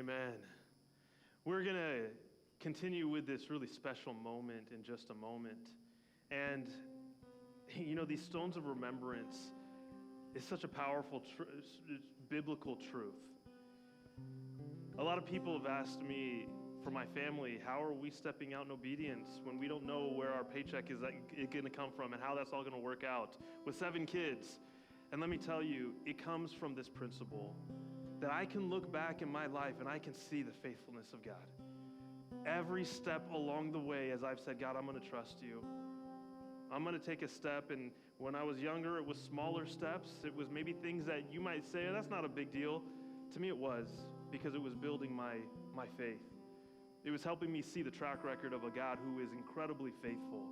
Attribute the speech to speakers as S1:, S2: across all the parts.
S1: Amen. We're going to continue with this really special moment in just a moment. And, these stones of remembrance is such a powerful biblical truth. A lot of people have asked me, for my family, how are we stepping out in obedience when we don't know where our paycheck is going to come from and how that's all going to work out with 7 kids? And let me tell you, it comes from this principle that I can look back in my life and I can see the faithfulness of God. Every step along the way, as I've said, God, I'm going to trust you. I'm going to take a step. And when I was younger, it was smaller steps. It was maybe things that you might say, oh, that's not a big deal. To me, it was, because it was building my faith. It was helping me see the track record of a God who is incredibly faithful.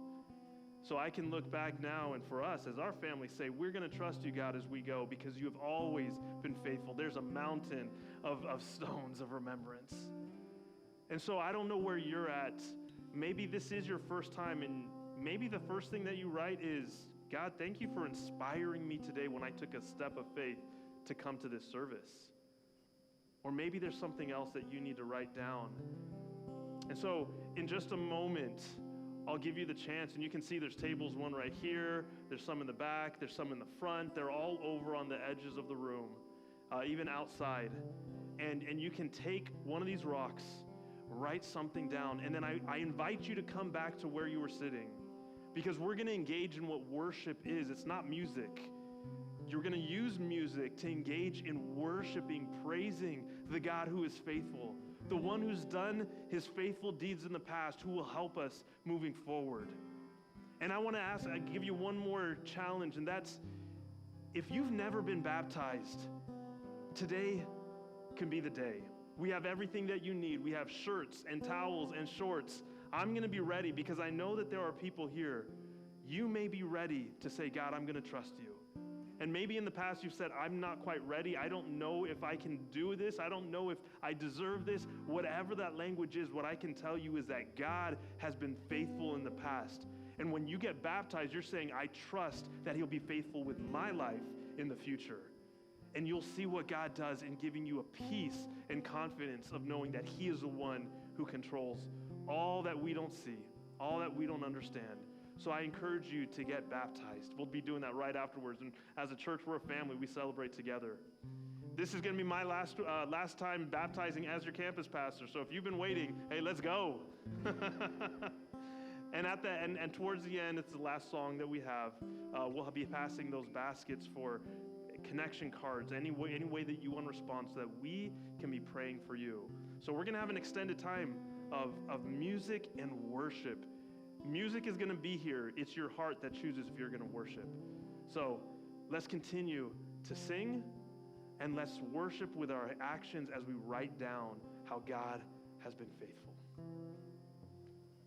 S1: So I can look back now, and for us, as our family, say, we're going to trust you, God, as we go, because you have always been faithful. There's a mountain of stones of remembrance. And so I don't know where you're at. Maybe this is your first time, and maybe the first thing that you write is, God, thank you for inspiring me today when I took a step of faith to come to this service. Or maybe there's something else that you need to write down. And so in just a moment, I'll give you the chance, and you can see there's tables, one right here, there's some in the back, there's some in the front, they're all over on the edges of the room, even outside. And you can take one of these rocks, write something down, and then I invite you to come back to where you were sitting, because we're going to engage in what worship is. It's not music. You're going to use music to engage in worshiping, praising the God who is faithful, the one who's done his faithful deeds in the past, who will help us moving forward. And I give you one more challenge, and that's, if you've never been baptized, today can be the day. We have everything that you need. We have shirts and towels and shorts. I'm going to be ready, because I know that there are people here. You may be ready to say, God, I'm going to trust you. And maybe in the past you've said, I'm not quite ready. I don't know if I can do this. I don't know if I deserve this. Whatever that language is, what I can tell you is that God has been faithful in the past. And when you get baptized, you're saying, I trust that he'll be faithful with my life in the future. And you'll see what God does in giving you a peace and confidence of knowing that he is the one who controls all that we don't see, all that we don't understand. So I encourage you to get baptized. We'll be doing that right afterwards. And as a church, we're a family. We celebrate together. This is going to be my last time baptizing as your campus pastor. So if you've been waiting, hey, let's go. And towards the end, it's the last song that we have. We'll be passing those baskets for connection cards, any way that you want to respond, so that we can be praying for you. So we're going to have an extended time of music and worship. Music is going to be here. It's your heart that chooses if you're going to worship. So let's continue to sing, and let's worship with our actions as we write down how God has been faithful.